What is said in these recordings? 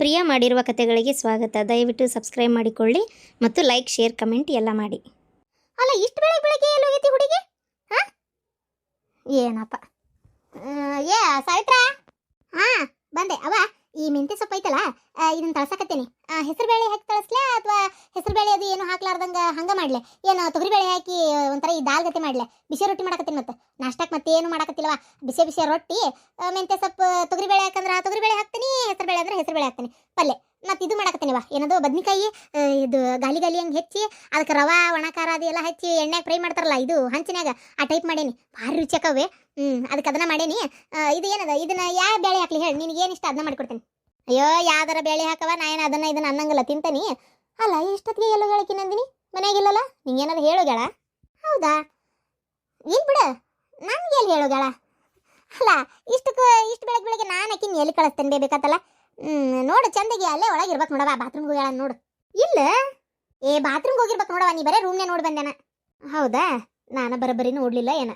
ಪ್ರಿಯ ಮಾಡಿರುವ ಕಥೆಗಳಿಗೆ ಸ್ವಾಗತ. ದಯವಿಟ್ಟು ಸಬ್ಸ್ಕ್ರೈಬ್ ಮಾಡಿಕೊಳ್ಳಿ ಮತ್ತು ಲೈಕ್, ಶೇರ್, ಕಮೆಂಟ್ ಎಲ್ಲ ಮಾಡಿ. ಅಲ್ಲ, ಇಷ್ಟು ಬೆಳಗ್ಗೆ ಎಲ್ಲಿ ಹೋಗೈತಿ ಹುಡುಗಿ? ಹಾ, ಏನಪ್ಪ? ಏ ಸಾವಿತ್ರ, ಹಾ ಬಂದೆ. ಅವ ಈ ಮೆಂತೆ ಸೊಪ್ಪು ಐತಲ್ಲ, ಇದನ್ನ ತಳ್ಸಕತ್ತೇನಿ. ಹೆಸರುಬೇಳೆ ಹಾಕಿ ತಳಸ್ಲೆ ಅಥವಾ ಹೆಸರುಬೇಳೆ ಅದು ಏನು ಹಾಕ್ಲಾರ್ದಂಗ ಹಂಗ ಮಾಡ್ಲೆ? ಏನು ತೊಗರಿಬೇಳೆ ಹಾಕಿ ಒಂಥರ ಈ ದಾಲ್ ಗತಿ ಮಾಡ್ಲೆ? ಬಿಸಿ ರೊಟ್ಟಿ ಮಾಡಕತ್ತೀನಿ. ಮತ್ತೆ ನಾಷ್ಟಕ್ಕೆ ಮತ್ತೆ ಏನು ಮಾಡಕತ್ತಿಲ್ವ? ಬಿಸಿ ಬಿಸಿ ರೊಟ್ಟಿ, ಮೆಂತೆ ಸೊಪ್ಪು, ತೊಗರಿಬೇಳೆ ಹಾಕಂದ್ರೆ ತೊಗರಿಬೇಳೆ ಹಾಕ್ತೀನಿ, ಹೆಸರುಬೇಳೆ ಅಂದ್ರೆ ಹೆಸರುಬೇಳೆ ಹಾಕ್ತೀನಿ, ಪಲ್ಯ. ಮತ್ತೆ ಇದು ಮಾಡಕತ್ತೀನಿವ, ಏನದು ಬದ್ನಿಕಾಯಿ ಇದು ಗಾಲಿ ಗಾಲಿ ಹಂಗೆ ಹೆಚ್ಚಿ ಅದಕ್ಕೆ ರವಾ ಒಣ ಖಾರ ಅದೆಲ್ಲ ಹಚ್ಚಿ ಎಣ್ಣೆಗೆ ಫ್ರೈ ಮಾಡ್ತಾರಲ್ಲ, ಇದು ಹಂಚಿನಾಗ ಆ ಟೈಪ್ ಮಾಡೇನಿ. ಭಾರಿ ರುಚಿಯಾಕವೆ. ಅದಕ್ಕೆ ಅದನ್ನ ಮಾಡೇನಿ. ಇದು ಏನದ, ಇದನ್ನ ಯಾವ ಬೇಳೆ ಹಾಕ್ಲಿ ಹೇಳಿ? ನಿನಗೆ ಏನು ಇಷ್ಟ ಅದನ್ನ ಮಾಡಿಕೊಡ್ತೀನಿ. ಅಯ್ಯೋ, ಯಾವ್ದಾರ ಬೇಳೆ ಹಾಕವ, ನಾ ಏನು ಇದನ್ನ ಅನ್ನಂಗಿಲ್ಲ, ತಿಂತಾನಿ. ಅಲ್ಲ, ಇಷ್ಟೊತ್ತಿಗೆ ಎಲ್ಲೋ ಹೇಳಕ್ಕೆ ನಂದಿನಿ ಮನೆಯಾಗಿಲ್ಲಲ್ಲ? ನಿಂಗೇನಾದ್ರು ಹೇಳೋಗಳ? ಹೌದಾ, ಏನು ಬಿಡು, ನನ್ಗೆ ಎಲ್ಲಿ ಹೇಳೋಗಳ? ಅಲ್ಲ, ಇಷ್ಟು ಬೆಳಗ್ಗೆ ನಾನು ಅಕ್ಕಿನ ಎಲ್ಲಿ ಕಳಿಸ್ತೇನೆ ಬೇಕಾತಲ್ಲ. ನೋಡು, ಚಂದಗೆ ಅಲ್ಲೇ ಒಳಗಿರ್ಬೇಕು ನೋಡವ. ಬಾತ್ರೂಮ್ಗೆ ಹೋಗ್ಯಾಳ ನೋಡು. ಇಲ್ಲ, ಬಾತ್ರೂಮ್ಗೆ ಹೋಗಿರ್ಬೇಕು ನೋಡವ. ನೀ ಬರೇ ರೂಮ್ನೇ ನೋಡಿ ಬಂದೇನ. ಹೌದಾ, ನಾನು ಬರೋಬ್ಬರಿ ನೋಡ್ಲಿಲ್ಲ ಏನ.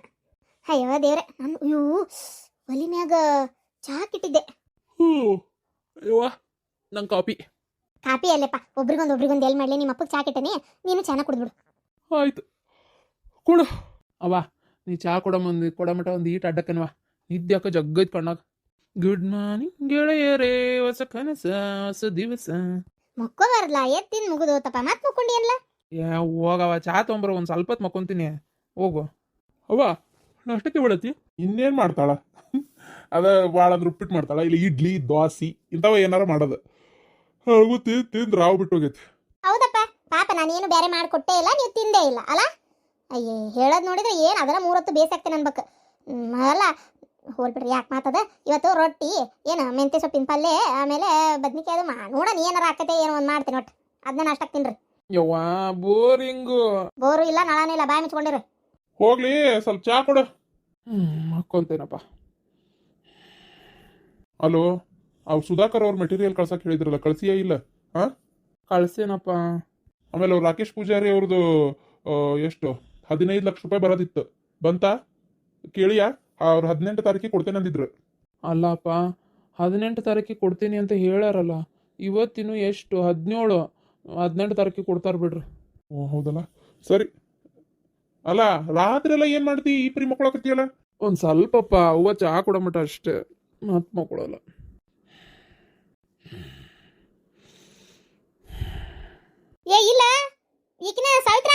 ಅಯ್ಯೋ ದೇವ್ರೆ, ನಾನು ಒಲಿ ಮ್ಯಾಗ ಚಹಾ ಕಿಟ್ಟಿದ್ದೆ. ಅಯ್ಯವ್ವ, ನಂಗೆ ಕಾಪಿ ಅಲ್ಲೇಪ್ಪ, ಒಬ್ರಿಗೊಂದು ಎಲ್ಲಿ ಮಾಡಲಿ. ನಿಮ್ಮ ಅಪ್ಪಗೆ ಚಹಾ ಕಿಟ್ಟನಿ, ನೀನು ಚಹಾ ಕುಡಿದ್ಬಿಡು. ಆಯ್ತು, ಕೊಡು. ಅವ್ವ, ನೀ ಚಹಾ ಕೊಡಮಟ ಒಂದು ಈಟ್ ಅಡ್ಡಕ್ಕನವ. ನಿದ್ಯಾಕ ಜಗ್ಗೈತ್ ಕಣ್ಣಾಗ. ಗುಡ್ ಮಾರ್ನಿಂಗ್ ಗೆಳೆಯರೇ, ಹೊಸ ಕನಸ ಹೊಸ ದಿವಸ. ಮಕ್ಕೋಬಾರಲ್ಲ, ಎತ್ತಿನ ಮುಗಿದು ತಪ್ಪ ಮತ್ತೆ ಮಕ್ಕೊಂಡಿ ಅಲ್ಲ. ಹೋಗವ, ಚಹಾ ತೊಗೊಂಬರ, ಒಂದು ಸ್ವಲ್ಪ ಹೊತ್ತು ಮಕ್ಕೊಂತೀನಿ. ಹೋಗು. ಅವ್ವ, ಅಷ್ಟಕ್ಕೆ ಬಿಡತಿ. ಇನ್ನೇನು ಮಾಡ್ತಾಳ? ಅದ ಭಾಳ ಅಂದ್ರೆ ಉಪ್ಪಿಟ್ಟು ಮಾಡ್ತಾಳ, ಇಲ್ಲಿ ಇಡ್ಲಿ ದೋಸೆ ಇಂಥವ ಏನಾರ ಮಾಡೋದು. ಹಾಗೂ ತಿಂದು ರಾವ್ ಬಿಟ್ಟು ಹೋಗೈತಿ. ಹೌದಪ್ಪ, ಪಾಪ ನಾನೇನು ಬೇರೆ ಮಾಡಿಕೊಟ್ಟೇ ಇಲ್ಲ, ನೀವು ತಿಂದೇ ಇಲ್ಲ ಅಲ್ಲ. ಅಯ್ಯೇ, ಹೇಳೋದು ನೋಡಿದ್ರೆ ಏನು ಅದರ 3 ಹೊತ್ತು ಬೇಸಾಗ್ತೇನೆ ಅನ್ಬೇಕು. ಅಲ್ಲ, ಹೋಲ್ಬಿಡ್ರಿ, ಯಾಕೆ ಮಾತದ. ಇವತ್ತು ರೊಟ್ಟಿ ಏನು ಮೆಂತೆ ಸೊಪ್ಪಿನ ಪಲ್ಯ, ಆಮೇಲೆ ಬದ್ನಿಕಾಯಿ ಅದು ನೋಡೋಣ ಏನಾರ ಹಾಕತ್ತೆ ಏನೋ ಒಂದು ಮಾಡ್ತೀನಿ. ಒಟ್ಟು ಅದನ್ನ ನಾಷ್ಟಕ್ಕೆ ತಿನ್ರಿ. ಯವ್ವ, ಬೋರು ಇಲ್ಲ, ನಳನೂ ಇಲ್ಲ, ಬಾಯಿ ಮುಚ್ಕೊಂಡಿರಿ. ಹೋಗ್ಲಿ, ಸ್ವಲ್ಪ ಚಹಾ ಕೊಡು. ಹಾಕೊಂತೇನಪ್ಪ. ಹಲೋ, ಅವ್ ಸುಧಾಕರ್ ಅವ್ರ ಮೆಟೀರಿಯಲ್ ಕಳ್ಸಕ್ಕೆ ಹೇಳಿದ್ರಲ್ಲ, ಕಳ್ಸಿಯೇ ಇಲ್ಲ? ಹಾ, ಕಳ್ಸೇನಪ್ಪ. ಆಮೇಲೆ ಅವ್ರು ರಾಕೇಶ್ ಪೂಜಾರಿ ಅವ್ರದ್ದು ಎಷ್ಟು 15 ಲಕ್ಷ ರೂಪಾಯಿ ಬರೋದಿತ್ತು, ಬಂತಾ? ಕೇಳಿಯಾ? ಅವ್ರು 18 ತಾರೀಕಿಗೆ ಕೊಡ್ತೇನೆ ಅಂದಿದ್ರು. ಅಲ್ಲಪ್ಪ, 18 ತಾರೀಕಿಗೆ ಕೊಡ್ತೀನಿ ಅಂತ ಹೇಳ್ಯಾರಲ್ಲ. ಇವತ್ತಿನ ಎಷ್ಟು 17, 18 ತಾರೀಕಿಗೆ ಕೊಡ್ತಾರ ಬಿಡ್ರಿ. ಓ ಹೌದಲ್ಲ, ಸರಿ. ಅಲ್ಲ, ರಾತ್ರಿ ಎಲ್ಲ ಏನ್ ಮಾಡ್ತಿ? ಈ ಪ್ರಿ ಮಕ್ಕಳಕತ್ತಿಯಲ್ಲ? ಒಂದು ಸ್ವಲ್ಪಪ್ಪ, ಅವ್ವ ಚಹಾ ಕೊಡಮಟ ಅಷ್ಟೇ, ಮತ್ ಮಕ್ಕಳಲ್ಲ. ಇಲ್ಲ, ಈಕಿನ ಸಾವಿತ್ರ,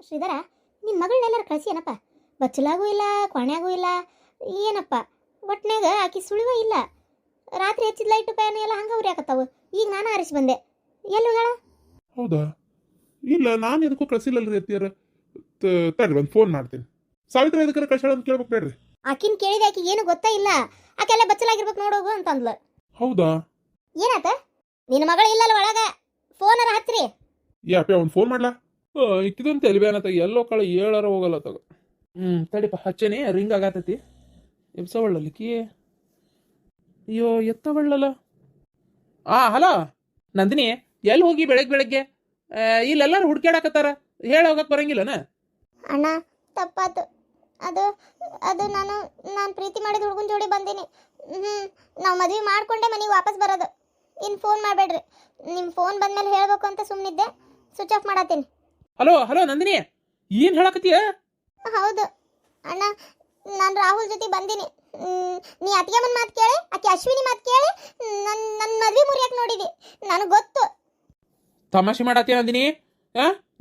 ಶ್ರೀಧರ, ನಿಮ್ಮ ಮಗಳನ್ನೆಲ್ಲರೂ ಕಳಿಸಿ ಏನಪ್ಪ? ಬಚ್ಚಲಾಗೂ ಇಲ್ಲ, ಕೊನೆಯಾಗೂ ಇಲ್ಲ, ಏನಪ್ಪ ಒಟ್ನಾಗ ಆಕಿ ಸುಳಿವ ಇಲ್ಲ. ರಾತ್ರಿ ಹಚ್ಚಿದ ಲೈಟ್ ಫ್ಯಾನ್ ಎಲ್ಲ ಹಂಗೆ ಉರಿ ಹಾಕತ್ತಾವು. ಈಗ ನಾನು ಆರಿಸಿ ಬಂದೆ. ಎಲ್ಲಿ ಹೋಗಳ? ಹೌದಾ, ಇಲ್ಲ, ನಾನು ಎದಕ್ಕೂ ಕಳ್ಸಿಲ್ಲಲ್ರಿ ಅತ್ತಿಯಾರ. ತಡ್ರಿ, ಒಂದು ಫೋನ್ ಮಾಡ್ತೀನಿ. ಸಾವಿತ್ರ ಎದಕ್ಕಾರ ಕಳ್ಸಾಳ ಅಂತ ಕೇಳ್ಬೇಕು ಬೇಡ್ರಿ. ಆಕಿನ ಕೇಳಿದೆ, ಆಕಿಗೆ ಏನು ಗೊತ್ತಾ ಇಲ್ಲ. ಆಕೆಲ್ಲ ಬಚ್ಚಲಾಗಿರ್ಬೇಕು ನೋಡೋಗು ಅಂತಂದ್ಲು. ಹೌದಾ, ಏನಾತ? ನಿನ್ನ ಮಗಳು ಇಲ್ಲಲ್ಲ ಒಳಗ, ಫೋನರ ಹಚ್ಚ್ರಿ. ಯಾಪೆ ಒಂದು ಫೋನ್ ಮಾಡ್ಲಾ? ಇಕ್ಕಿದಂತ ಎಲ್ಬೇನತ್ತ, ಎಲ್ಲೋ ಕಳ 7 ಹೋಗಲ್ಲ ತಗ. ತಡಿಪ, ಹಚ್ಚೇನಿ, ರಿಂಗ್ ಆಗತೈತಿ. ಎಬ್ಸವಳ್ಳಲಿಕ್ಕಿ. ಅಯ್ಯೋ, ಎತ್ತವಳ್ಳಲ್ಲ. ಹಲೋ ನಂದಿನಿ, ಎಲ್ಲಿ ಹೋಗಿ ಬೆಳಗ್ಗೆ? ಇಲ್ಲೆಲ್ಲರೂ ಹುಡ್ಕ್ಯಾಡಕತ್ತಾರ, ಹೇಳಿ ಹೋಗಕ್ ಬರಂಗಿಲ್ಲನ? ಅಣ್ಣ, ತಪ್ಪಾತು. ಅದು ನಾನು ಪ್ರೀತಿ ಮಾಡಿದ ಹುಡುಗನ ಜೋಡಿ ಬಂದೀನಿ. ನಾವು ಮದುವೆ ಮಾಡ್ಕೊಂಡೆ ಮನೆಗೆ ವಾಪಸ್ ಬರೋದು. ಇನ್ನು ಫೋನ್ ಮಾಡಬೇಡ್ರಿ. ನಿಮ್ಮ ಫೋನ್ ಬಂದ್ಮೇಲೆ ಹೇಳ್ಬೇಕು ಅಂತ ಸುಮ್ಮನಿದ್ದೆ, ಸ್ವಿಚ್ ಆಫ್ ಮಾಡತ್ತೀನಿ. ಹಲೋ ನಂದಿನಿ, ಏನು ಹೇಳಕತ್ತೀಯ? ಹೌದು ಅಣ್ಣ, ನಾನು ರಾಹುಲ್ ಜೊತೆ ಬಂದೀನಿ. ನೀ ಅತ್ತಿಗೆಮ್ಮನ ಮಾತು ಕೇಳಿ, ಆಕೆ ಅಶ್ವಿನಿ ಮಾತು ಕೇಳಿ ನನ್ನ ಮದುವೆ ಮುರಿಯಕ್ಕೆ ನೋಡಿದಿ. ನನಗೆ ಗೊತ್ತು. ತಮಾಷೆ ಮಾಡತ್ತೀಯ ನಂದಿನಿ?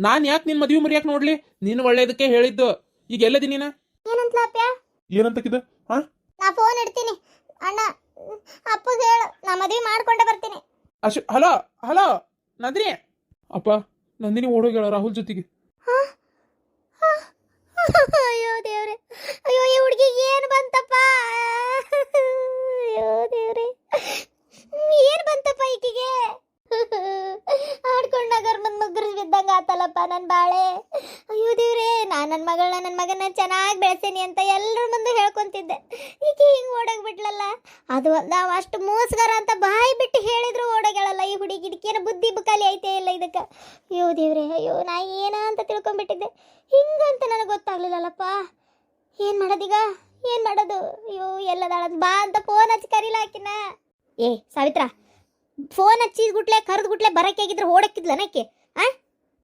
ನಾನು ಯಾಕೆ ನಿನ್ನ ಮದುವೆ ಮುರಿಯಕ್ಕೆ ನೋಡ್ಲಿ? ನೀನು ಒಳ್ಳೇದಕ್ಕೆ ಹೇಳಿದ್ದು. ಈಗ ಎಲ್ಲದಿ ನೀನು? ಏನಂತಲಪ್ಪ್ಯ? ಏನಂತಕ್ಕಿದ? ನಾ ಫೋನ್ ಇಡ್ತೀನಿ ಅಣ್ಣ, ಅಪ್ಪಗೆ ಹೇಳು, ನಾ ಮದುವೆ ಮಾಡ್ಕೊಂಡೆ ಬರ್ತೀನಿ. ಹಲೋ ನಂದಿನಿ. ಅಪ್ಪ, ನಂದಿನಿ ಓಡೋಗ್ಯಾಳ ರಾಹುಲ್ ಜೊತೆಗೆ. ಅಯ್ಯೋ ದೇವ್ರೆ, ಅಯ್ಯೋ ಈ ಹುಡುಗಿಗೆ ಏನು ಬಂತಪ್ಪ? ಅಯ್ಯೋ ದೇವ್ರೆ, ಏನು ಬಂತಪ್ಪ ಈಕಿಗೆ? ಆಡ್ಕೊಂಡಾಗ ಮುಗ್ಗರು ಬಿದ್ದಂಗ ಆತಲ್ಲಪ್ಪ ನನ್ನ ಬಾಳೆ. ಅಯ್ಯೋ ದೇವ್ರೆ, ನನ್ನ ಮಗನ ಚೆನ್ನಾಗಿ ಬೆಳೆಸೇನಿ ಅಂತ ಎಲ್ಲರ ಮುಂದೆ ಹೇಳ್ಕೊಂತಿದ್ದೆ. ಈಕೆ ಹಿಂಗೆ ಓಡೋಗ್ಬಿಟ್ಲಲ್ಲ. ಅದು ನಾವು ಅಷ್ಟು ಮೋಸಗಾರ ಅಂತ ಬಾಯಿ ಬಿಟ್ಟು ಹೇಳಿದ್ರು ಓಡೋಗಳಲ್ಲ ಈ ಹುಡುಗಿ. ಇದಕ್ಕೇನು ಬುದ್ಧಿ ಬುಕಾಲಿ ಐತೆ ಇಲ್ಲ ಇದಕ್ಕೆ. ಅಯ್ಯೋ ದೇವ್ರೆ, ಅಯ್ಯೋ ನಾ ಏನ ಅಂತ ತಿಳ್ಕೊಂಡ್ಬಿಟ್ಟಿದ್ದೆ. ಹಿಂಗಂತ ನನಗೆ ಗೊತ್ತಾಗ್ಲಿಲ್ಲಲ್ಲಪ್ಪ. ಏನು ಮಾಡೋದೀಗ? ಏನು ಮಾಡೋದು? ಅಯ್ಯೋ, ಎಲ್ಲದಾಳದ್ ಬಾ ಅಂತ ಫೋನ್ ಹಚ್ಚಿ ಕರೀಲಾಕಿನ. ಸಾವಿತ್ರ, ಫೋನ್ ಹಚ್ಚಿದ ಗುಟ್ಲೆ ಕರೆದ ಗುಟ್ಲೆ ಬರಕ್ಕಾಗಿದ್ರೆ ಓಡಕ್ಕಿದ್ಲನಕ್ಕೆ ಆ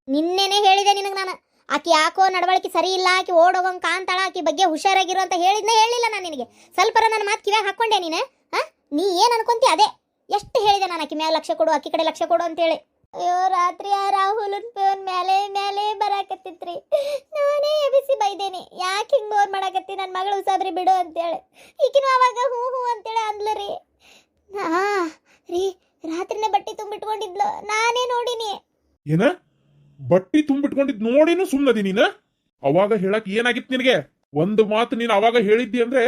ನಿನ್ನೆನೆ ಹೇಳಿದೆ ನಿನಗೆ ನಾನು ಆಕಿ ಯಾಕೋ ನಡವಳಿಕೆ ಸರಿ ಇಲ್ಲ, ಆಕಿ ಓಡೋಗಂಗೆ ಕಾಂತಾಳ, ಆಕಿ ಬಗ್ಗೆ ಹುಷಾರಾಗಿರು ಅಂತ ಹೇಳಿಲ್ಲ ನಾನು ನಿನಗೆ. ಸ್ವಲ್ಪರ ನನ್ನ ಮಾತು ಕಿವ್ಯಾಗ ಹಾಕ್ಕೊಂಡೆ ನೀನು. ನೀ ಏನು ಅನ್ಕೊಂತಿ ಅದೇ. ಎಷ್ಟು ಹೇಳಿದೆ ನಾನು ಆಕಿ ಮ್ಯಾಲೆ ಲಕ್ಷ ಕೊಡು, ಆಕಿ ಕಡೆ ಲಕ್ಷ ಕೊಡು ಅಂತೇಳಿ. ಅಯ್ಯೋ ರಾತ್ರಿ ಆ ರಾಹುಲನ್ ಫೋನ್ ಮೇಲೆ ಬರಾಕತ್ತಿತ್ರಿ. ನಾನೇ ಎಬಿಸಿ ಬೈದೇನಿ, ಯಾಕೆ ಹಿಂಗೆ ಬೋರ್ ಮಾಡಾಕತ್ತಿ ನನ್ನ ಮಗಳು ಉಸಾಬ್ರಿ ಬಿಡು ಅಂತೇಳಿ. ಈಕಿನೂ ಅವಾಗ ಹೂ ಅಂತೇಳಿ ಅಂದ್ಲು ರೀ. ರೀ ರಾತ್ರಿನೇ ಬಟ್ಟೆ ತುಂಬಿಟ್ಕೊಂಡಿದ್ಲು, ನಾನೇ ನೋಡಿನಿ. ಏನ ಬಟ್ಟಿ ತುಂಬಿಟ್ಕೊಂಡಿದ್ ನೋಡಿನೂ ಸುಮ್ಮನದಿ ನೀನ? ಅವಾಗ ಹೇಳಕ್ ಏನಾಗಿತ್ತು ನಿನಗೆ? ಒಂದು ಮಾತು ನೀನು ಅವಾಗ ಹೇಳಿದ್ದಿ ಅಂದ್ರೆ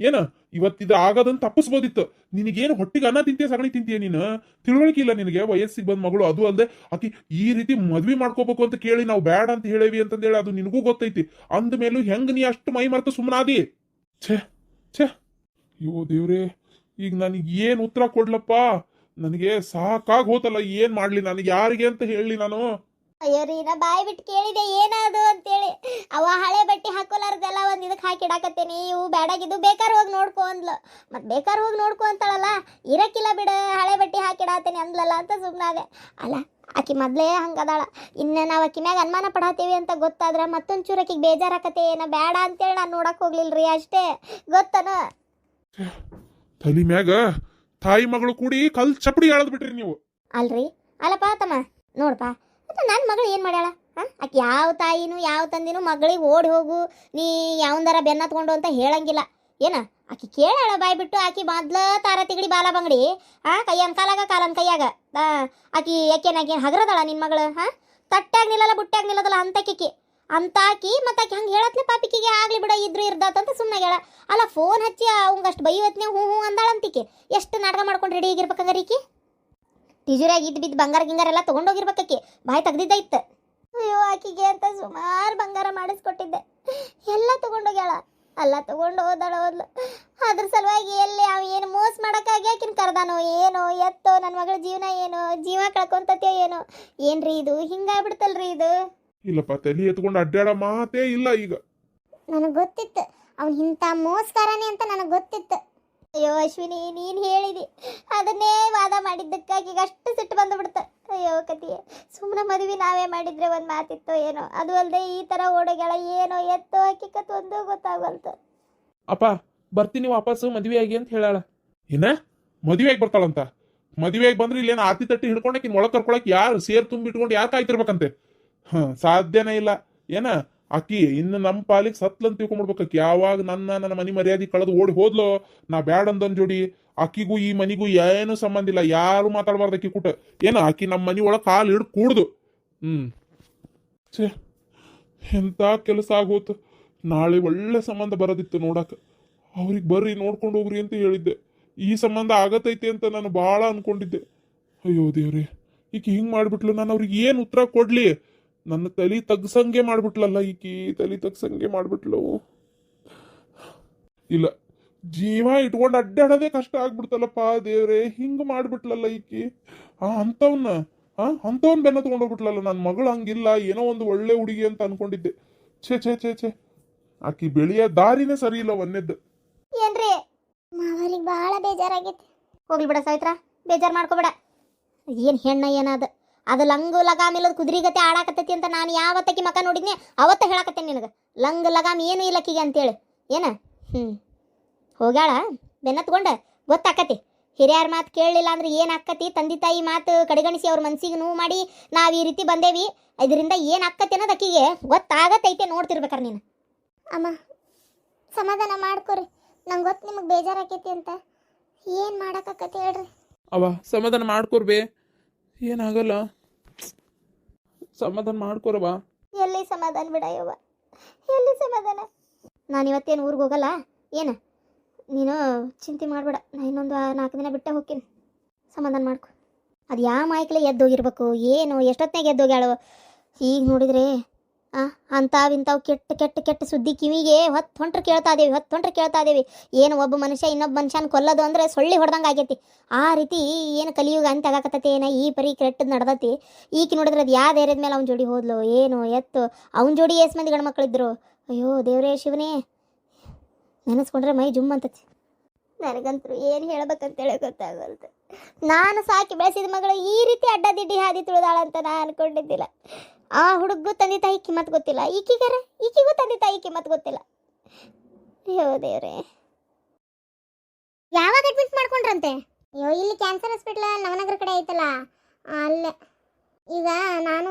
ಏನ ಇವತ್ತಿದ ಆಗದನ್ನ ತಪ್ಪಿಸ್ಬೋದಿತ್ತು. ನಿನಗೇನು ಹೊಟ್ಟಿಗೆ ಅನ್ನ ತಿಂತೀಯ, ಸಗಣಿ ತಿಂತೀಯ? ನೀನು ತಿಳುವಳಿಕೆ ಇಲ್ಲ ನಿನಗೆ. ವಯಸ್ಸಿಗೆ ಬಂದ ಮಗಳು, ಅದು ಅಲ್ಲದೆ ಆಕಿ ಈ ರೀತಿ ಮದ್ವಿ ಮಾಡ್ಕೋಬೇಕು ಅಂತ ಕೇಳಿ ನಾವು ಬ್ಯಾಡ ಅಂತ ಹೇಳೇವಿ ಅಂತಂದೇಳಿ ಅದು ನಿನಗೂ ಗೊತ್ತೈತಿ. ಅಂದ ಮೇಲೂ ಹೆಂಗ್ ನೀ ಅಷ್ಟು ಮೈ ಮರ್ತು ಸುಮ್ಮನಾದಿ? ಛೇ ಛೇ, ಅಯ್ಯೋ ದೇವ್ರೇ, ಈಗ ನನಗೆ ಏನ್ ಉತ್ತರ ಕೊಡ್ಲಪ್ಪ? ನನಗೆ ಸಾಕಾಗ್ ಹೋತಲ್ಲ. ಏನ್ ಮಾಡ್ಲಿ ನನಗೆ, ಯಾರಿಗೆ ಅಂತ ಹೇಳಿ ನಾನು? ಅಯ್ಯೋ ರೀ, ನಾ ಬಾಯಿ ಬಿಟ್ಟು ಕೇಳಿದೆ ಏನದು ಅಂತೇಳಿ. ಅವ ಹಳೆ ಬಟ್ಟೆ ಹಾಕೋಲಾರ್ದೆಲ್ಲ ಒಂದ್ ಇದಕ್ಕೆ ಹಾಕಿಡಾಕತ್ತೇನಿ, ಇವು ಬೇಡಾಗಿದ್ದು ಬೇಕಾರ್ ಹೋಗಿ ನೋಡ್ಕೊ ಅಂದ್ಲು. ಮತ್ ಬೇಕಾರ್ ಹೋಗಿ ನೋಡ್ಕೊ ಅಂತಾಳಲ್ಲ, ಇರಕ್ಕಿಲ್ಲ ಬಿಡ, ಹಳೆ ಬಟ್ಟೆ ಹಾಕಿಡಾತೇನಿ ಅಂದ್ಲಲ್ಲ ಅಂತ ಸುಮ್ಮನಾದೆ. ಅಲ್ಲ ಆಕಿ ಮೊದ್ಲೇ ಹಂಗದಾಳ, ಇನ್ನು ನಾವು ಆಕಿ ಮ್ಯಾಗ ಅನುಮಾನ ಪಡಾತೀವಿ ಅಂತ ಗೊತ್ತಾದ್ರೆ ಮತ್ತೊಂಚೂರು ಆಕಿಗೆ ಬೇಜಾರಾಕತ್ತೆ. ಏನ ಬೇಡ ಅಂತೇಳಿ ನಾನು ನೋಡಕ್ ಹೋಗ್ಲಿಲ್ರಿ, ಅಷ್ಟೇ ಗೊತ್ತನ. ತಲಿ ಮ್ಯಾಗ ತಾಯಿ ಮಗಳು ಕೂಡಿ ಕಲ್ ಚಪಡಿ ಎಳದ್ ಬಿಟ್ರಿ ನೀವು. ಅಲ್ರಿ ಅಲ್ಲಪ್ಪ ತಮ್ಮ, ನೋಡಪ್ಪ ನನ್ನ ಮಗಳು ಏನು ಮಾಡ್ಯಾಳ? ಆಕೆ ಯಾವ ತಾಯಿನೂ ಯಾವ ತಂದಿನೂ ಮಗಳಿಗೆ ಓಡಿ ಹೋಗು, ನೀ ಯಾವಂದಾರ ಬೆನ್ನ ತಗೊಂಡು ಅಂತ ಹೇಳಂಗಿಲ್ಲ. ಏನ ಆಕಿ ಕೇಳಾಳ ಬಾಯ್ ಬಿಟ್ಟು. ಆಕಿ ಮೊದ್ಲ ತಾರ ತಿಗಡಿ ಬಾಲ ಬಂಗಡಿ, ಕೈಯನ್ ಕಾಲಾಗ ಕಾಲನ್ ಕೈಯಾಗ. ಆಕಿ ಯಾಕೇನಾಕಿ ಹಗರದಳ ನಿನ್ನ ಮಗಳು? ತಟ್ಟಾಗ ನಿಲ್ಲಲ್ಲ, ಬುಟ್ಟಾಗ ನಿಲ್ಲದಲ್ಲ ಅಂತಕಿ ಅಂತಾಕಿ. ಮತ್ತೆ ಆಕಿ ಹಂಗೆ ಹೇಳತ್ಲೆ ಪಾಪಿಕಿಗೆ ಆಗ್ಲಿ ಬಿಡ, ಇದ್ರು ಇರ್ದಾತಂತ ಸುಮ್ಮನೆ ಹೇಳ. ಅಲ್ಲ ಫೋನ್ ಹಚ್ಚಿ ಅವಂಗಷ್ಟು ಬೈವತ್ನೇ ಹೂ ಅಂದಾಳಂತಿಕೆ. ಎಷ್ಟು ನಾಟಕ ಮಾಡ್ಕೊಂಡು ರೆಡಿ ಆಗಿರ್ಬೇಕಂಗಾರ ಈಕಿ. ತಿಜುರಾಗಿ ಇದ್ದು ಬಿದ್ದು ಬಂಗಾರ ಗಿಂಗಾರ ಎಲ್ಲ ತೊಗೊಂಡೋಗಿರ್ಬೇಕಿ, ಬಾಯಿ ತೆಗ್ದಿದ್ದ ಇತ್ತು. ಅಯ್ಯೋ ಆಕಿಗೆ ಅಂತ ಸುಮಾರು ಬಂಗಾರ ಮಾಡಿಸ್ಕೊಟ್ಟಿದ್ದೆ, ಎಲ್ಲ ತೊಗೊಂಡೋಗ್ಯಾಳ. ಎಲ್ಲ ತೊಗೊಂಡು ಹೋದ್ಲು. ಅದ್ರ ಸಲುವಾಗಿ ಎಲ್ಲಿ ಅವ ಏನು ಮೋಸ ಮಾಡೋಕ್ಕಾಗಿ ಆಕಿನ ಕರ್ದಾನೋ ಏನೋ ಎತ್ತೋ, ನನ್ನ ಮಗಳ ಜೀವನ ಏನೋ, ಜೀವ ಕಳ್ಕೊಂತತೋ ಏನೋ. ಏನ್ರಿ ಇದು ಹಿಂಗಾಗ್ಬಿಡ್ತಲ್ರಿ ಇದು? ಇಲ್ಲಪ್ಪ, ತಲೆ ಎತ್ಕೊಂಡು ಅಡ್ಡಾಡ ಮಾತೇ ಇಲ್ಲ ಈಗ. ನನಗೆ ಗೊತ್ತಿತ್ತು ಅವ್ನು ಇಂಥ ಮೋಸ್ಕಾರನೇ ಅಂತ ನನಗೆ ಗೊತ್ತಿತ್ತು. ಅಯ್ಯೋ ಅಶ್ವಿನಿ, ನೀನು ಹೇಳಿದಿ, ಅದನ್ನೇ ವಾದ ಮಾಡಿದ್ದಕ್ಕಾಗಿ ಈಗ ಅಷ್ಟು ಸಿಟ್ಟು ಬಂದುಬಿಡ್ತು. ಅಯ್ಯೋ ಕತಿ, ಸುಮ್ಮನೆ ಮದುವೆ ನಾವೇ ಮಾಡಿದ್ರೆ ಒಂದು ಮಾತಿತ್ತು ಏನೋ, ಅದು ಅಲ್ಲದೆ ಈ ಥರ ಓಡೋಗ್ಯಾಳ, ಏನೋ ಎತ್ತೋ ಹಕ್ಕಿಕತ್ ಒಂದು ಗೊತ್ತಾಗಲ್ತು. ಅಪ್ಪ ಬರ್ತೀನಿ ವಾಪಸ್ಸು ಮದುವೆ ಆಗಿ ಅಂತ ಹೇಳಾಳ. ಏನ ಮದುವೆಗೆ ಬರ್ತಾಳಂತ? ಮದುವೆಗೆ ಬಂದ್ರೆ ಇಲ್ಲೇನು ಆತಿ ತಟ್ಟಿ ಹಿಡ್ಕೊಂಡಾಕಿ ಒಳಗೆ ಕರ್ಕೊಳಕ್ ಯಾರು ಸೇರ್ ತುಂಬಿಟ್ಕೊಂಡು ಯಾಕೆ ಕಾಯ್ತಿರ್ಬೇಕಂತೆ? ಸಾಧ್ಯನೇ ಇಲ್ಲ. ಏನ ಆಕಿ ಇನ್ನು ನಮ್ಮ ಪಾಲಿಗೆ ಸತ್ಲಂತ ತಿಳ್ಕೊಂಡ್ಬಿಡ್ಬೇಕಿ. ಯಾವಾಗ ನನ್ನ ಮನಿ ಮರ್ಯಾದೆ ಕಳೆದು ಓಡಿ ಹೋದ್ಲೋ, ನಾ ಬ್ಯಾಡ್ ಅಂದನ್ ಜೋಡಿ ಆಕಿಗೂ ಈ ಮನಿಗೂ ಏನು ಸಂಬಂಧ ಇಲ್ಲ, ಯಾರು ಮಾತಾಡಬಾರ್ದು ಆಕಿ ಕೂಟ. ಏನ ಆಕಿ ನಮ್ಮ ಮನಿ ಒಳಗೆ ಕಾಲು ಹಿಡ್ ಕೂಡ್ದು. ಛೇ, ಎಂತ ಕೆಲಸ ಆಗೋತು. ನಾಳೆ ಒಳ್ಳೆ ಸಂಬಂಧ ಬರೋದಿತ್ತು ನೋಡಾಕ. ಅವ್ರಿಗೆ ಬರ್ರಿ ನೋಡ್ಕೊಂಡು ಹೋಗ್ರಿ ಅಂತ ಹೇಳಿದ್ದೆ. ಈ ಸಂಬಂಧ ಆಗತೈತಿ ಅಂತ ನಾನು ಭಾಳ ಅನ್ಕೊಂಡಿದ್ದೆ. ಅಯ್ಯೋ ದೇವ್ರಿ, ಈಕಿ ಹಿಂಗೆ ಮಾಡಿಬಿಟ್ಲು. ನಾನು ಅವ್ರಿಗೆ ಏನು ಉತ್ತರ ಕೊಡ್ಲಿ? ನನ್ನ ತಲೆ ತಗ್ಸಂಗೆ ಮಾಡ್ಬಿಟ್ಲಲ್ಲ ಈಕಿ, ತಲೆ ತಗ್ಸಂಗೆ ಮಾಡ್ಬಿಟ್ಲು. ಇಲ್ಲ, ಜೀವ ಇಟ್ಕೊಂಡು ಅಡ್ಡಾಡೋದೇ ಕಷ್ಟ ಆಗ್ಬಿಡ್ತಲ್ಲಪ್ಪ ದೇವ್ರೆ, ಹಿಂಗೆ ಮಾಡ್ಬಿಟ್ಲಲ್ಲ ಈಕಿ. ಅಂಥವನ್ ಬೆನ್ನ ತಗೊಂಡೋಗ್ಬಿಟ್ಲಲ್ಲ. ನನ್ನ ಮಗಳು ಹಂಗಿಲ್ಲ, ಏನೋ ಒಂದು ಒಳ್ಳೆ ಹುಡುಗಿ ಅಂತ ಅನ್ಕೊಂಡಿದ್ದೆ. ಛೇ ಛೇ ಛೇ ಛೇ, ಆಕಿ ಬೆಳೆಯ ದಾರಿನೇ ಸರಿ ಇಲ್ಲ ಒಂದೇದ್ದು. ಏನ್ರಿ ಮಾವರಿಗೆ ಭಾಳ ಬೇಜಾರಾಗೈತಿ. ಹೋಗ್ಲಿ ಬಿಡ ಸಾವಿತ್ರ, ಬೇಜಾರು ಮಾಡ್ಕೋಬೇಡ. ಏನು ಹೆಣ್ಣ ಏನದ ಅದು ಲಂಗು ಲಗಾಮ್ ಇಲ್ಲದ ಕುದುರೆ ಗತೆ ಆಡಾಕತ್ತೈತಿ ಅಂತ ನಾನು ಯಾವತ್ತಕ್ಕೆ ಮಕ ನೋಡಿದ್ನಿ ಅವತ್ತ ಹೇಳಾಕತ್ತೇನೆ ನಿನಗೆ. ಲಂಗ್ ಲಗಾಮ್ ಏನು ಇಲ್ಲಕ್ಕಿಗೆ ಅಂತೇಳಿ. ಏನ ಹೋಗ್ಯಾಳ ಬೆನ್ನ ತಗೊಂಡ ಗೊತ್ತಾಕತಿ. ಹಿರಿಯರ ಮಾತು ಕೇಳಲಿಲ್ಲ ಅಂದ್ರೆ ಏನು ಆಕ್ಕತಿ? ತಂದೆ ತಾಯಿ ಮಾತು ಕಡೆಗಣಿಸಿ ಅವ್ರ ಮನ್ಸಿಗೆ ನೋವು ಮಾಡಿ ನಾವು ಈ ರೀತಿ ಬಂದೇವಿ, ಇದರಿಂದ ಏನು ಆಕ್ಕತಿ ಅನ್ನೋದು ಅಕ್ಕಿಗೆ ಗೊತ್ತಾಗತ್ತೈತೆ. ನೋಡ್ತಿರ್ಬೇಕಾರೆ ನೀನು. ಅಮ್ಮ ಸಮಾಧಾನ ಮಾಡ್ಕೊರಿ, ನಂಗೆ ಗೊತ್ತು ನಿಮಗೆ ಬೇಜಾರಾಕೈತಿ ಅಂತ. ಏನು ಮಾಡೋಕ್ಕಾಕತಿ ಹೇಳ್ರಿ? ಅವ ಸಮಾಧಾನ ಮಾಡ್ಕೊರ್ಬೇ, ಏನಾಗಲ್ಲ, ಸಮಾಧಾನ ಮಾಡ್ಕೊರವ. ಎಲ್ಲಿ ಸಮಾಧಾನ ಬಿಡ ಯವ್ವ, ಎಲ್ಲಿ ಸಮಾಧಾನ? ನಾನು ಇವತ್ತೇನು ಊರಿಗೆ ಹೋಗಲ್ಲ. ಏನು ನೀನು ಚಿಂತೆ ಮಾಡಬೇಡ, ನಾನು ಇನ್ನೊಂದು 4 ದಿನ ಬಿಟ್ಟೆ ಹೋಗ್ತೀನಿ. ಸಮಾಧಾನ ಮಾಡ್ಕೊ. ಅದು ಯಾವ ಮಾಯ್ಕಲೆ ಎದ್ದೋಗಿರ್ಬೇಕು ಏನು, ಎಷ್ಟೊತ್ತಿನಾಗ ಎದ್ದೋಗ್ಯಾಳು? ಈಗ ನೋಡಿದ್ರೆ ಅಂಥವು ಕೆಟ್ಟ ಕೆಟ್ಟ ಕೆಟ್ಟ ಸುದ್ದಿ ಕಿವಿಗೆ ಹೊಂಟ್ರೆ ಕೇಳ್ತಾ ಇದೇವಿ. ಏನು ಒಬ್ಬ ಮನುಷ್ಯ ಇನ್ನೊಬ್ಬ ಮನುಷ್ಯನ ಕೊಲ್ಲೋದು ಅಂದರೆ ಸೊಳ್ಳಿ ಹೊಡೆದಂಗೆ ಆಗೈತಿ. ಆ ರೀತಿ ಏನು ಕಲಿಯುಗ ಅಂತ ಆಗಾಕತ್ತೈತಿ. ಏನ ಈ ಪರಿ ಕೆಟ್ಟದ್ದು ನಡ್ದತಿ. ಈಕಿ ನೋಡಿದ್ರೆ ಅದು ಯಾವ ಧೈರ್ಯದ ಮೇಲೆ ಅವ್ನ ಜೋಡಿ ಹೋದ್ಲು ಏನು ಎತ್ತು. ಅವ್ನ ಜೋಡಿ ಏಸು ಮಂದಿ ಗಂಡು ಮಕ್ಕಳಿದ್ರು. ಅಯ್ಯೋ ದೇವರೇ ಶಿವನೇ, ನೆನೆಸ್ಕೊಂಡ್ರೆ ಮೈ ಜುಮ್ ಅಂತತಿ. ನನಗಂತೂ ಏನು ಹೇಳ್ಬೇಕಂತೇಳಿ ಗೊತ್ತಾಗಲ್ತು. ನಾನು ಸಾಕಿ ಬೆಳೆಸಿದ ಮಗಳು ಈ ರೀತಿ ಅಡ್ಡದಿಡ್ಡಿ ಹಾದಿ ತುಳಿದಾಳಂತ ನಾನು ಅನ್ಕೊಂಡಿದ್ದಿಲ್ಲ. ಆ ಹುಡುಗೂ ತಂದೆ ತಾಯಿ ಕಿಮ್ಮತ್ ಗೊತ್ತಿಲ್ಲ, ಈಕಿಗೂ ತಂದೆ ತಾಯಿ ಕಿಮ್ಮತ್ ಗೊತ್ತಿಲ್ಲ. ಅಯ್ಯೋ ದೇವ್ರೆ, ಯಾವಾಗ ಅಡ್ಮಿಟ್ ಮಾಡ್ಕೊಂಡ್ರಂತೆ? ಅಯ್ಯೋ ಇಲ್ಲಿ ಕ್ಯಾನ್ಸರ್ ಹಾಸ್ಪಿಟ್ಲ್ ನವನಗರ ಕಡೆ ಐತಲ್ಲ ಅಲ್ಲೇ. ಈಗ ನಾನು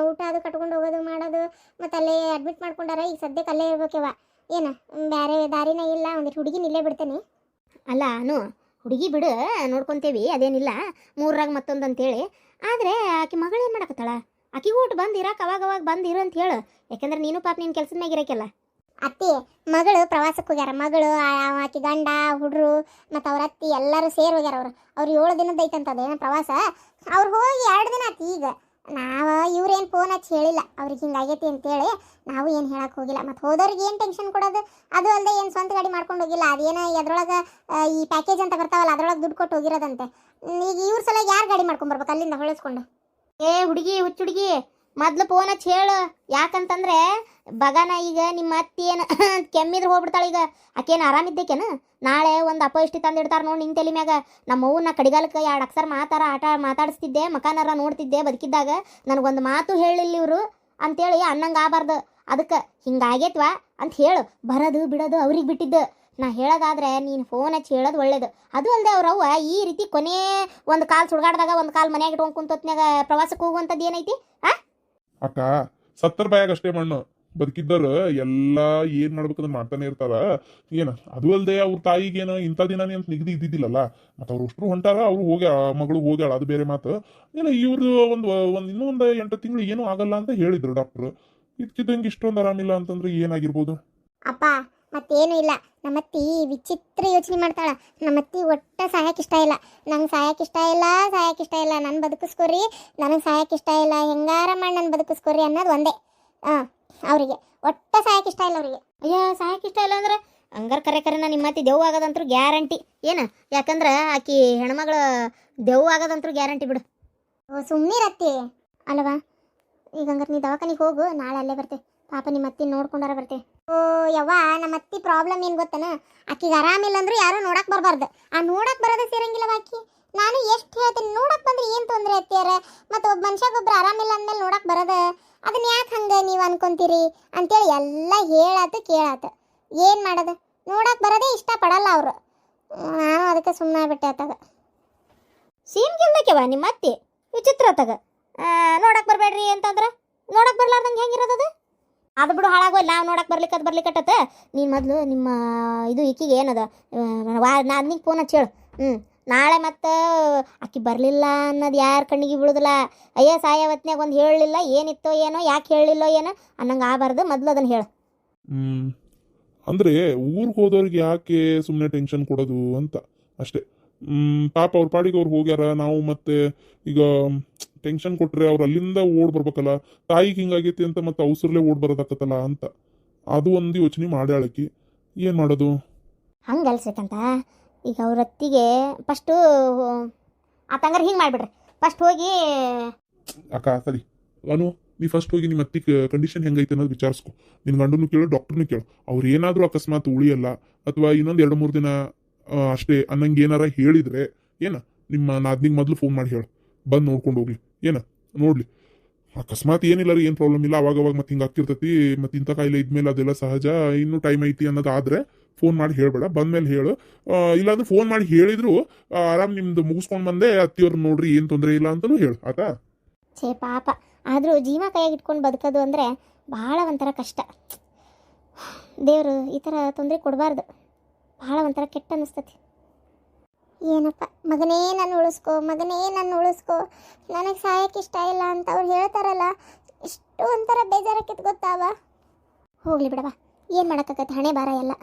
ಊಟ ಅದು ಕಟ್ಕೊಂಡು ಹೋಗೋದು ಮಾಡೋದು ಮತ್ತು ಅಲ್ಲೇ ಅಡ್ಮಿಟ್ ಮಾಡ್ಕೊಂಡಾರ. ಈಗ ಸದ್ಯಕ್ಕೆ ಅಲ್ಲೇ ಇರ್ಬೇಕವ. ಏನು ಬೇರೆ ದಾರಿನೇ ಇಲ್ಲ, ಒಂದಿಟ್ಟು ಹುಡುಗಿನ ಇಲ್ಲೇ ಬಿಡ್ತೇನೆ. ಅಲ್ಲ ಹುಡುಗಿ ಬಿಡು ನೋಡ್ಕೊಂತೇವಿ, ಅದೇನಿಲ್ಲ, ಮೂರಾಗ ಮತ್ತೊಂದು ಅಂತೇಳಿ. ಆದರೆ ಆಕೆ ಮಗಳು ಏನು ಮಾಡಕತ್ತಾಳ? ಆಕಿಗೂ ಊಟ ಬಂದು ಇರಾಕ ಅವಾಗ ಬಂದು ಇರು ಅಂತ ಹೇಳು. ಯಾಕಂದ್ರೆ ನೀನು ಪಾಪ ನಿನ್ನ ಕೆಲಸದ ಮ್ಯಾಗ ಇರಕ್ಕೆಲ್ಲ. ಅತ್ತಿ ಮಗಳು ಪ್ರವಾಸಕ್ಕೆ ಹೋಗ್ಯಾರ. ಮಗಳು ಆಕಿ ಗಂಡ ಹುಡ್ರು ಮತ್ತು ಅವ್ರ ಅತ್ತಿ ಎಲ್ಲರೂ ಸೇರಿ ಹೋಗ್ಯಾರ. ಅವ್ರು 7 ದಿನದ ಐತಂತ ಅದೇನೋ ಪ್ರವಾಸ. ಅವ್ರು ಹೋಗಿ 2 ದಿನ ಆತಿ. ಈಗ ನಾವು ಇವ್ರೇನು ಫೋನ್ ಹಚ್ಚಿ ಹೇಳಿಲ್ಲ ಅವ್ರಿಗೆ ಹಿಂಗಾಗೈತಿ ಅಂತೇಳಿ. ನಾವು ಏನು ಹೇಳಕ್ಕೆ ಹೋಗಿಲ್ಲ. ಮತ್ತು ಹೋದವ್ರಿಗೆ ಏನು ಟೆನ್ಷನ್ ಕೊಡೋದು? ಅದು ಅಲ್ಲದೆ ಏನು ಸ್ವಂತ ಗಾಡಿ ಮಾಡ್ಕೊಂಡು ಹೋಗಿಲ್ಲ. ಅದೇನೋ ಅದ್ರೊಳಗೆ ಈ ಪ್ಯಾಕೇಜ್ ಅಂತ ಬರ್ತಾವಲ್ಲ ಅದ್ರೊಳಗೆ ದುಡ್ಡು ಕೊಟ್ಟು ಹೋಗಿರೋದಂತೆ. ಈಗ ಇವ್ರ ಸಲ ಯಾರು ಗಾಡಿ ಮಾಡ್ಕೊಂಬರ್ಬೇಕು ಅಲ್ಲಿಂದ ಹೊಳಿಸ್ಕೊಂಡು? ಹುಡುಗಿ ಹುಡುಗಿ ಮೊದ್ಲು ಫೋನ್ ಹಚ್ಚಿ ಹೇಳು. ಯಾಕಂತಂದ್ರೆ ಬಗಾನ ಈಗ ನಿಮ್ಮ ಅತ್ತಿ ಏನು ಕೆಮ್ಮಿದ್ರೆ ಹೋಗ್ಬಿಡ್ತಾಳೆ. ಈಗ ಆಕೇನು ಆರಾಮಿದ್ದೇಕೇನು? ನಾಳೆ ಒಂದು ಅಪ್ಪ ಇಷ್ಟಿ ತಂದಿಡ್ತಾರೆ ನೋಡಿ ನಿಂಗೆ ತಲೆ ಮ್ಯಾಗ. ನಮ್ಮ ಅವ್ವನ್ನ ಕಡಿಗಾಲಕ್ಕೆ 2 ಅಕ್ಷರ ಮಾತಾಡಿಸ್ತಿದ್ದೆ, ಮಕಾನಾರ ನೋಡ್ತಿದ್ದೆ ಬದುಕಿದ್ದಾಗ. ನನಗೊಂದು ಮಾತು ಹೇಳಿಲ್ಲ ಇವರು ಅಂತೇಳಿ ಅನ್ನಂಗೆ ಆಗಬಾರ್ದು. ಅದಕ್ಕೆ ಹಿಂಗಾಗೈತ್ವಾ ಅಂತ ಹೇಳು. ಬರೋದು ಬಿಡೋದು ಅವ್ರಿಗೆ ಬಿಟ್ಟಿದ್ದು. ನಾ ಹೇಳೋದಾದ್ರೆ ನೀನು ಫೋನ್ ಹಚ್ಚಿ ಹೇಳೋದು ಒಳ್ಳೇದು. ಅದು ಅಲ್ಲದೆ ಅವ್ರವ್ವ ಈ ರೀತಿ ಕೊನೆ ಒಂದು ಕಾಲು ಸುಡ್ಗಾಡ್ದಾಗ ಒಂದು ಕಾಲು ಮನ್ಯಾಗ ಇಟ್ಕೊಂಡು ಕುಂತೊತ್ನಾಗ ಪ್ರವಾಸಕ್ಕೆ ಹೋಗುವಂಥದ್ದು ಏನೈತಿ? ಅಕ್ಕ ಸತ್ತರ ಬಾಯಾಗ ಅಷ್ಟೇ ಮಣ್ಣು. ಬದುಕಿದ್ದವ್ರು ಎಲ್ಲ ಏನ್ ಮಾಡ್ಬೇಕಂದ್ರೆ ಮಾಡ್ತಾನೆ ಇರ್ತಾರ. ಏನ ಅದು ಅಲ್ಲದೆ ಅವ್ರ ತಾಯಿಗೇನು ಇಂಥ ದಿನಾನೇ ಅಂತ ನಿಗದಿ ಇದ್ದಿದ್ದಿಲ್ಲಲ್ಲ. ಮತ್ತು ಅವ್ರು ಅಷ್ಟರು ಹೊಂಟಾರ, ಅವ್ರು ಮಗಳು ಹೋಗ್ಯಾಳ, ಅದು ಬೇರೆ ಮಾತು. ಏನೋ ಇವ್ರದ್ದು ಇನ್ನೂ ಒಂದು 8 ತಿಂಗಳು ಏನೂ ಆಗಲ್ಲ ಅಂತ ಹೇಳಿದ್ರು ಡಾಕ್ಟ್ರು. ಇದಕ್ಕಿದ್ದಂಗೆ ಇಷ್ಟೊಂದು ಆರಾಮಿಲ್ಲ ಅಂತಂದ್ರೆ ಏನಾಗಿರ್ಬೋದು? ಅಪ್ಪ ಮತ್ತೇನು ಇಲ್ಲ. ನಮ್ಮತ್ತಿ ವಿಚಿತ್ರ ಯೋಚನೆ ಮಾಡ್ತಾಳ. ನಮ್ಮತ್ತಿ ಒಟ್ಟ ಸಾಯಕ್ಕೆ ಇಷ್ಟ ಇಲ್ಲ. ನಂಗೆ ಸಾಯಕ್ಕೆ ಇಷ್ಟ ಇಲ್ಲ, ನನ್ನ ಬದುಕಿಸ್ಕೊರಿ, ನನಗೆ ಸಾಯಕ್ಕೆ ಇಷ್ಟ ಇಲ್ಲ, ಹೆಂಗಾರ ಮಾಡಿ ನನ್ನ ಬದುಕಿಸ್ಕೊರಿ ಅನ್ನೋದು ಒಂದೇ. ಅವರಿಗೆ ಒಟ್ಟ ಸಾಯಕ್ಕೆ ಇಷ್ಟ ಇಲ್ಲ ಅವರಿಗೆ. ಅಯ್ಯ ಸಾಯಕ್ಕೆ ಇಷ್ಟ ಇಲ್ಲ ಅಂದ್ರೆ ಹಂಗಾರೆ ಕರೆ ನಿಮ್ಮ ಅತ್ತಿ ದೆವ್ವ ಆಗೋದಂತೂ ಗ್ಯಾರಂಟಿ. ಏನು? ಯಾಕಂದ್ರೆ ಆಕಿ ಹೆಣ್ಮಗಳು ದೆವ್ವ ಆಗೋದಂತೂ ಗ್ಯಾರಂಟಿ ಬಿಡು. ಸುಮ್ಮನಿರತ್ತಿ ಅಲ್ವಾ? ಈಗ ಹಂಗಾರೆ ನೀ ದವಾಖಾನಿಗೆ ಹೋಗು, ನಾಳೆ ಅಲ್ಲೇ ಬರ್ತೆ. ಪಾಪ ನಿಮ್ಮ ಅತ್ತಿ ನೋಡ್ಕೊಂಡಾರ ಬರ್ತೆ. ಓ ಯವ್ವ, ನಮ್ಮ ಅತ್ತಿ ಪ್ರಾಬ್ಲಮ್ ಏನು ಗೊತ್ತನ? ಆಕಿಗೆ ಆರಾಮಿಲ್ಲ ಅಂದ್ರೂ ಯಾರೂ ನೋಡಕ್ಕೆ ಬರಬಾರ್ದು. ಆ ನೋಡಕ್ಕೆ ಬರೋದೇ ಸೇರಂಗಿಲ್ಲ ಆಕಿ. ನಾನು ಎಷ್ಟು ಹೇಳ್ತೀನಿ, ನೋಡಕ್ಕೆ ಬಂದ್ರೆ ಏನು ತೊಂದರೆ ಅತ್ತಿಯಾರ? ಮತ್ತು ಒಬ್ಬ ಮನುಷ್ಯಗೊಬ್ಬರು ಆರಾಮಿಲ್ಲ ಅಂದಮೇಲೆ ನೋಡಕ್ಕೆ ಬರೋದು, ಅದನ್ನ ಯಾಕೆ ಹಂಗೆ ನೀವು ಅನ್ಕೊಂತೀರಿ ಅಂತೇಳಿ ಎಲ್ಲ ಹೇಳಾತು ಕೇಳಾತು. ಏನು ಮಾಡೋದು? ನೋಡಕ್ಕೆ ಬರೋದೇ ಇಷ್ಟಪಡಲ್ಲ ಅವರು. ನಾನು ಅದಕ್ಕೆ ಸುಮ್ಮನೆ ಆಗ್ಬಿಟ್ಟೆ ಆತಾಗ. ಸೀಮ್ಗಿಲ್ದಕ್ಕೆವ ನಿಮ್ಮ ಅತ್ತಿ ವಿಚಿತ್ರ ಆತಾಗ. ನೋಡಕ್ಕೆ ಬರಬೇಡ್ರಿ ಅಂತಂದ್ರೆ ನೋಡಕ್ಕೆ ಬರ್ಲಾರ್ದಂಗೆ ಹೆಂಗಿರೋದು? ಅದು ಬಿಡು, ಹಾಳಾಗೋಲ್ಲ. ನಾವು ನೋಡಕ್ಕೆ ಬರ್ಲಿಕ್ಕತ್ತತ್ತ. ನೀನು ಮೊದಲು ನಿಮ್ಮ ಇದು ಈಕಿಗೆ ಏನದ ನಿಂಗೆ ಫೋನ್ ಹಚ್ಚಿ ಹೇಳು. ನಾಳೆ ಮತ್ತೆ ಆಕಿ ಬರಲಿಲ್ಲ ಅನ್ನೋದು ಯಾರ ಕಣ್ಣಿಗೆ ಬೀಳುದಿಲ್ಲ. ಅಯ್ಯ ಸಾಯವತ್ನ್ಯಾಗ ಒಂದು ಹೇಳಲಿಲ್ಲ, ಏನಿತ್ತೋ ಏನೋ, ಯಾಕೆ ಹೇಳಲಿಲ್ಲೋ ಏನೋ ಅನ್ನಂಗೆ ಆಗಬಾರ್ದು. ಮೊದಲು ಅದನ್ನು ಹೇಳು. ಅಂದ್ರೆ ಊರಿಗೆ ಹೋದವ್ರಿಗೆ ಯಾಕೆ ಸುಮ್ಮನೆ ಟೆನ್ಷನ್ ಕೊಡೋದು ಅಂತ ಅಷ್ಟೇ. ಪಾಪ ಅವ್ರ ಪಾಡಿಗೆ ಅವ್ರು ಹೋಗ್ಯಾರ. ನಾವು ಮತ್ತೆ ಈಗ ಟೆನ್ಷನ್ ಕೊಟ್ರೆ ಅವ್ರು ಅಲ್ಲಿಂದ ಓಡ್ ಬರ್ಬೇಕಲ್ಲ. ತಾಯಿಗೆ ಹಿಂಗಾಗೈತಿ ಅಂತ ಮತ್ತೆ ಅವಸರಲ್ಲೇ ಓಡ್ ಬರೋದಾಕತ್ತಲ್ಲ ಅಂತ ಅದು ಒಂದು ಯೋಚನೆ ಮಾಡ್ಯಾಳಕಿ. ಏನು ಮಾಡೋದು? ಹಂಗೆ ಅಲ್ಸ್ಬೇಕಂತ ಈಗ ಅವ್ರ ಅತ್ತಿಗೆ ಫಸ್ಟು ಆತಂಗಾರೆ ಹಿಂಗೆ ಮಾಡಿಬಿಡ್ರಿ. ಫಸ್ಟ್ ಹೋಗಿ ಅಕ್ಕ ಸರಿ ಅನು, ನೀ ಫಸ್ಟ್ ಹೋಗಿ ನಿಮ್ಮ ಅತ್ತಿ ಕಂಡೀಷನ್ ಹೆಂಗೈತೆ ಅನ್ನೋದು ವಿಚಾರಿಸ್ಕೊ. ನಿನ್ನ ಗಂಡನು ಕೇಳು, ಡಾಕ್ಟರ್ನು ಕೇಳು. ಅವ್ರು ಏನಾದರೂ ಅಕಸ್ಮಾತ್ ಉಳಿಯಲ್ಲ ಅಥವಾ ಇನ್ನೊಂದು 2-3 ದಿನ ಅಷ್ಟೇ ಅನ್ನಂಗೆ ಏನಾರ ಹೇಳಿದ್ರೆ ನಿಮ್ಮ ನಾದ್ನಿಗೆ ಮೊದಲು ಫೋನ್ ಮಾಡಿ ಹೇಳು, ಬಂದು ನೋಡ್ಕೊಂಡು ಹೋಗ್ಲಿ. ನೋಡ್ಲಿ ಅಕಸ್ಮಾತ್ ಏನಿಲ್ಲ ರೀ, ಏನು ಪ್ರಾಬ್ಲಮ್ ಇಲ್ಲ, ಅವಾಗ ಮತ್ತೆ ಹಿಂಗೆ ಆಗ್ತಿರ್ತೈತಿ, ಮತ್ತೆ ಇಂಥ ಕಾಯಿಲೆ ಇದ್ಮೇಲೆ ಅದೆಲ್ಲ ಸಹಜ, ಇನ್ನೂ ಟೈಮ್ ಐತಿ ಅನ್ನೋದಾದ್ರೆ ಫೋನ್ ಮಾಡಿ ಹೇಳಬೇಡ, ಬಂದ್ಮೇಲೆ ಹೇಳು. ಇಲ್ಲಾಂದ್ರೆ ಫೋನ್ ಮಾಡಿ ಹೇಳಿದ್ರು ಆರಾಮ್ ನಿಮ್ದು ಮುಗಿಸ್ಕೊಂಡು ಬಂದೆ ಅತ್ತಿಯವ್ರು ನೋಡ್ರಿ, ಏನು ತೊಂದರೆ ಇಲ್ಲ ಅಂತಲೂ ಹೇಳು ಆತಾ. ಛೇ ಪಾಪ, ಆದರೂ ಜೀವ ಕೈಯಾಗಿ ಇಟ್ಕೊಂಡು ಬದುಕೋದು ಅಂದರೆ ಭಾಳ ಒಂಥರ ಕಷ್ಟ. ದೇವರು ಈ ಥರ ತೊಂದರೆ ಕೊಡಬಾರ್ದು. ಭಾಳ ಒಂಥರ ಕೆಟ್ಟ ಅನ್ನಿಸ್ತತಿ. ಏನಪ್ಪ ಮಗನೇ ನನ್ನ ಉಳಿಸ್ಕೊ, ನನಗೆ ಸಾಯಕ್ಕೆ ಇಷ್ಟ ಇಲ್ಲ ಅಂತ ಅವ್ರು ಹೇಳ್ತಾರಲ್ಲ, ಇಷ್ಟು ಒಂಥರ ಬೇಜಾರಕ್ಕಿತ್ತು ಗೊತ್ತಾವ. ಹೋಗ್ಲಿ ಬಿಡವಾ, ಏನು ಮಾಡೋಕ್ಕಾಗತ್ತೆ, ಹಣೆ ಭಾರ ಎಲ್ಲ.